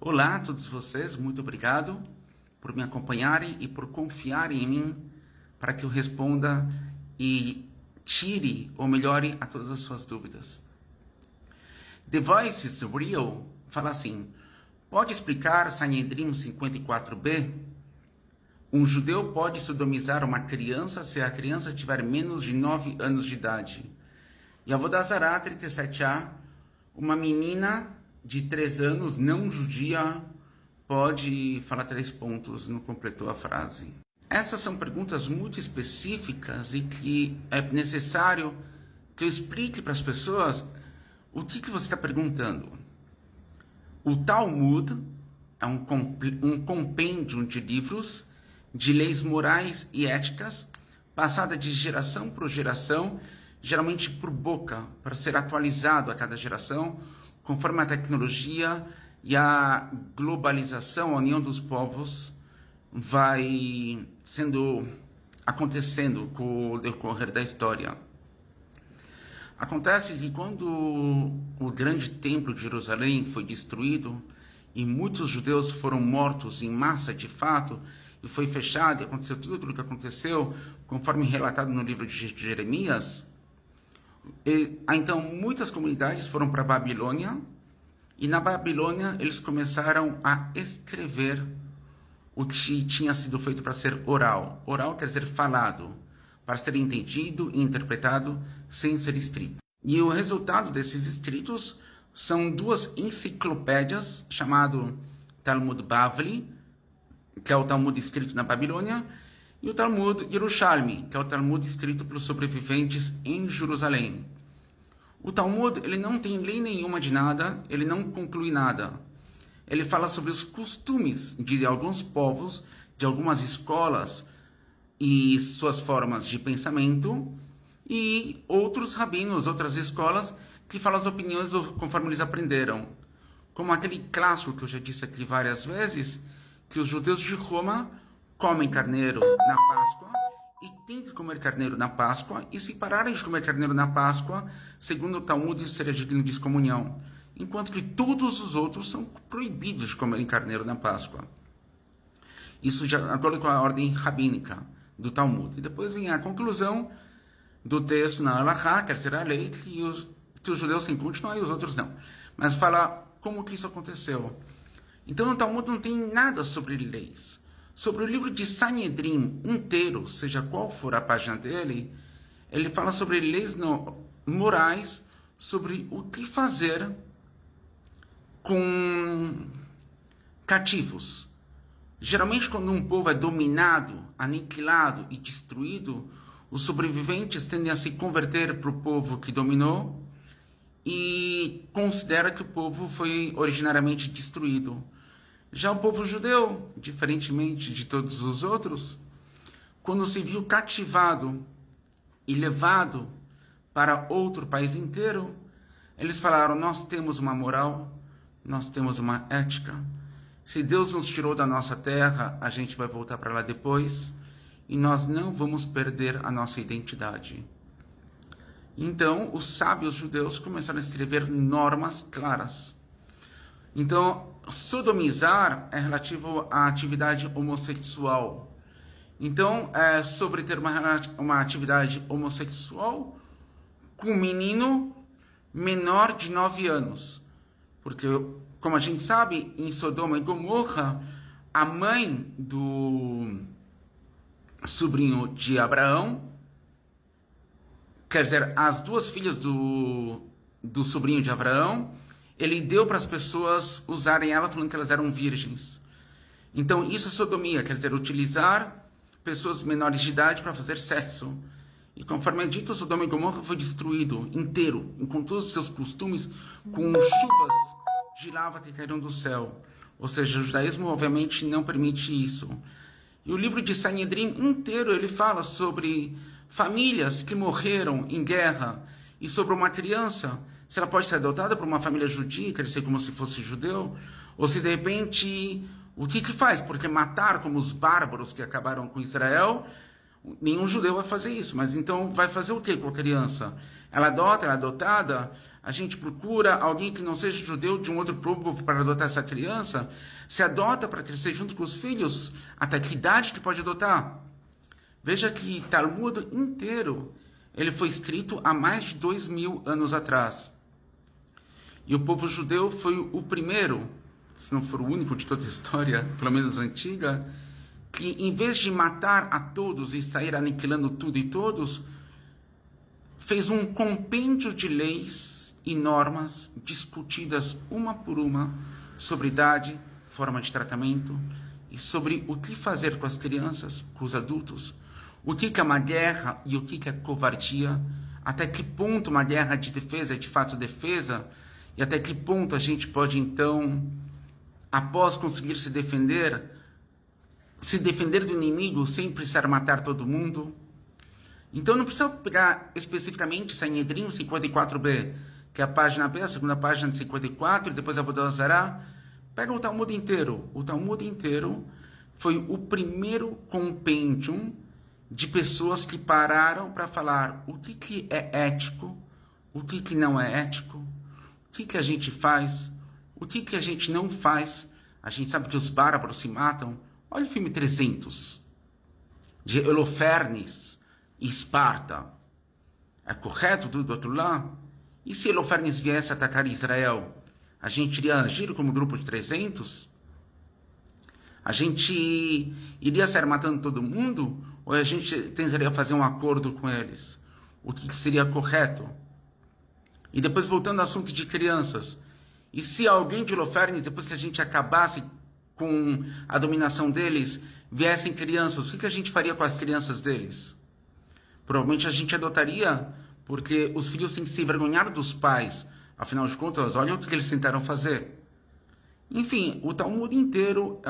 Olá a todos vocês, muito obrigado por me acompanharem e por confiarem em mim para que eu responda e tire ou melhore a todas as suas dúvidas. The Voice is Real fala assim: pode explicar Sanhedrin 54b? Um judeu pode sodomizar uma criança se a criança tiver menos de 9 anos de idade. E Avodah Zarah 37a, uma menina de 3 anos, não judia, pode falar 3 pontos, não completou a frase. Essas são perguntas muito específicas e que é necessário que eu explique para as pessoas o que você está perguntando. O Talmud é um compêndio de livros de leis morais e éticas, passada de geração por geração, geralmente por boca, para ser atualizado a cada geração, conforme a tecnologia e a globalização, a união dos povos, vai acontecendo com o decorrer da história. Acontece que quando o grande templo de Jerusalém foi destruído e muitos judeus foram mortos em massa de fato, e foi fechado, e aconteceu tudo aquilo que aconteceu, conforme relatado no livro de Jeremias, então muitas comunidades foram para a Babilônia, e na Babilônia eles começaram a escrever o que tinha sido feito para ser oral. Oral quer dizer falado, para ser entendido e interpretado sem ser escrito. E o resultado desses escritos são 2 enciclopédias, chamado Talmud Bavli, que é o Talmud escrito na Babilônia, e o Talmud Yerushalmi, que é o Talmud escrito pelos sobreviventes em Jerusalém. O Talmud, ele não tem lei nenhuma de nada, ele não conclui nada. Ele fala sobre os costumes de alguns povos, de algumas escolas e suas formas de pensamento, e outros rabinos, outras escolas, que falam as opiniões conforme eles aprenderam. Como aquele clássico que eu já disse aqui várias vezes, que os judeus de Roma comem carneiro na Páscoa e têm que comer carneiro na Páscoa, e se pararem de comer carneiro na Páscoa, segundo o Talmud, isso seria digno de excomunhão, enquanto que todos os outros são proibidos de comerem carneiro na Páscoa. Isso de acordo com a ordem rabínica do Talmud. E depois vem a conclusão do texto na Halachá, quer dizer, a lei, que os judeus têm que continuar e os outros não. Mas fala como que isso aconteceu. Então o Talmud não tem nada sobre leis. Sobre o livro de Sanhedrin inteiro, seja qual for a página dele, ele fala sobre leis morais, sobre o que fazer com cativos. Geralmente quando um povo é dominado, aniquilado e destruído, os sobreviventes tendem a se converter para o povo que dominou e considera que o povo foi originariamente destruído. Já o povo judeu, diferentemente de todos os outros, quando se viu cativado e levado para outro país inteiro, eles falaram: nós temos uma moral, nós temos uma ética. Se Deus nos tirou da nossa terra, a gente vai voltar para lá depois, e nós não vamos perder a nossa identidade. Então, os sábios judeus começaram a escrever normas claras. Então, sodomizar é relativo à atividade homossexual. Então, é sobre ter uma atividade homossexual com um menino menor de 9 anos. Porque, como a gente sabe, em Sodoma e Gomorra, a mãe do sobrinho de Abraão, quer dizer, as 2 filhas do sobrinho de Abraão, ele deu para as pessoas usarem ela, falando que elas eram virgens. Então, isso é sodomia, quer dizer, utilizar pessoas menores de idade para fazer sexo. E conforme é dito, Sodoma e Gomorra foi destruído inteiro, com todos os seus costumes, com chuvas de lava que caíram do céu. Ou seja, o judaísmo, obviamente, não permite isso. E o livro de Sanhedrin inteiro, ele fala sobre famílias que morreram em guerra e sobre uma criança, se ela pode ser adotada por uma família judia, quer dizer, como se fosse judeu, ou se de repente, o que faz? Porque matar como os bárbaros que acabaram com Israel, nenhum judeu vai fazer isso, mas então vai fazer o que com a criança? Ela adota, ela é adotada, a gente procura alguém que não seja judeu de um outro povo para adotar essa criança, se adota para crescer junto com os filhos, até que idade que pode adotar? Veja que Talmud inteiro, ele foi escrito há mais de 2000 anos atrás. E o povo judeu foi o primeiro, se não for o único de toda a história, pelo menos antiga, que em vez de matar a todos e sair aniquilando tudo e todos, fez um compêndio de leis e normas discutidas uma por uma sobre idade, forma de tratamento e sobre o que fazer com as crianças, com os adultos, o que é uma guerra e o que é covardia, até que ponto uma guerra de defesa é de fato defesa e até que ponto a gente pode então, após conseguir se defender do inimigo sem precisar matar todo mundo. Então não precisa pegar especificamente Sanhedrin 54b, que é a página B, a segunda página de 54, e depois a Avodah Zará. Pega o Talmud inteiro. O Talmud inteiro foi o primeiro compêndio de pessoas que pararam para falar o que é ético, o que não é ético, o que a gente faz, o que a gente não faz. A gente sabe que os bárbaros se matam. Olha o filme 300, de Holofernes e Esparta. É correto tudo do outro lado? E se Holofernes viesse atacar Israel? A gente iria agir como grupo de 300? A gente iria sair matando todo mundo? Ou a gente tentaria fazer um acordo com eles? O que seria correto? E depois, voltando ao assunto de crianças. E se alguém de Holofernes, depois que a gente acabasse com a dominação deles, viessem crianças, o que a gente faria com as crianças deles? Provavelmente a gente adotaria, porque os filhos têm que se envergonhar dos pais. Afinal de contas, olha o que eles tentaram fazer. Enfim, o Talmud inteiro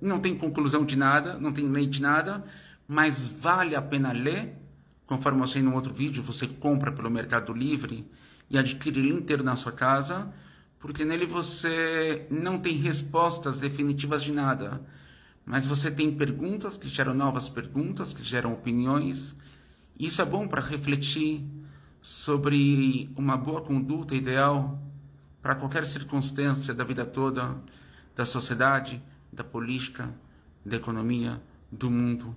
não tem conclusão de nada, não tem lei de nada, mas vale a pena ler. Conforme eu mostrei no outro vídeo, você compra pelo Mercado Livre e adquire ele inteiro na sua casa, porque nele você não tem respostas definitivas de nada, mas você tem perguntas que geram novas perguntas, que geram opiniões. Isso é bom para refletir sobre uma boa conduta ideal para qualquer circunstância da vida toda, da sociedade, da política, da economia, do mundo.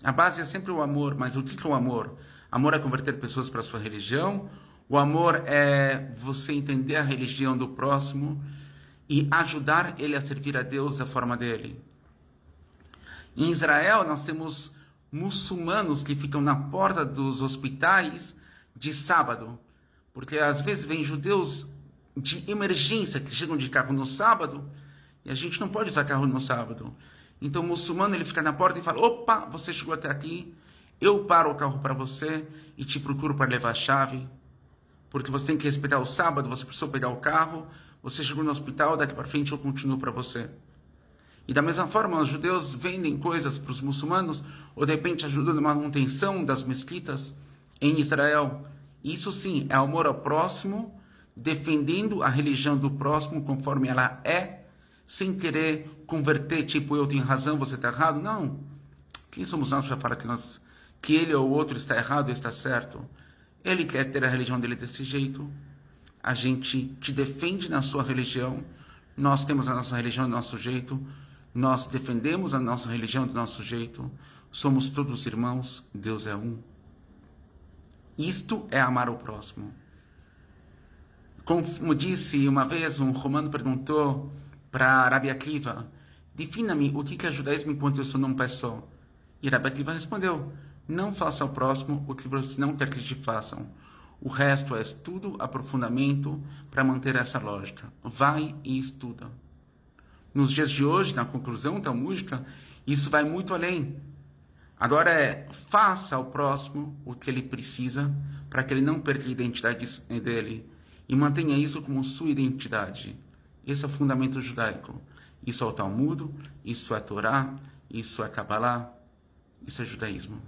A base é sempre o amor, mas o que é o amor? Amor é converter pessoas para a sua religião. O amor é você entender a religião do próximo e ajudar ele a servir a Deus da forma dele. Em Israel, nós temos muçulmanos que ficam na porta dos hospitais de sábado, porque às vezes vêm judeus de emergência que chegam de carro no sábado e a gente não pode usar carro no sábado. Então o muçulmano ele fica na porta e fala: opa, você chegou até aqui, eu paro o carro para você e te procuro para levar a chave, porque você tem que respeitar o sábado, você precisou pegar o carro, você chegou no hospital, daqui para frente eu continuo para você. E da mesma forma, os judeus vendem coisas para os muçulmanos, ou de repente ajudam na manutenção das mesquitas em Israel. Isso sim é amor ao próximo, defendendo a religião do próximo conforme ela é, sem querer converter, tipo, eu tenho razão, você está errado. Não. Quem somos nós para falar que ele ou o outro está errado ou está certo? Ele quer ter a religião dele desse jeito. A gente te defende na sua religião. Nós temos a nossa religião do nosso jeito. Nós defendemos a nossa religião do nosso jeito. Somos todos irmãos. Deus é um. Isto é amar o próximo. Como disse uma vez, um romano perguntou para Rabi Akiva: defina-me o que é judaísmo enquanto eu sou num pé só. E Rabi Akiva respondeu: não faça ao próximo o que você não quer que te façam. O resto é estudo, aprofundamento para manter essa lógica. Vai e estuda. Nos dias de hoje, na conclusão talmúdica, isso vai muito além. Agora faça ao próximo o que ele precisa para que ele não perca a identidade dele e mantenha isso como sua identidade. Esse é o fundamento judaico. Isso é o Talmud, isso é a Torá, isso é a Kabbalah, isso é judaísmo.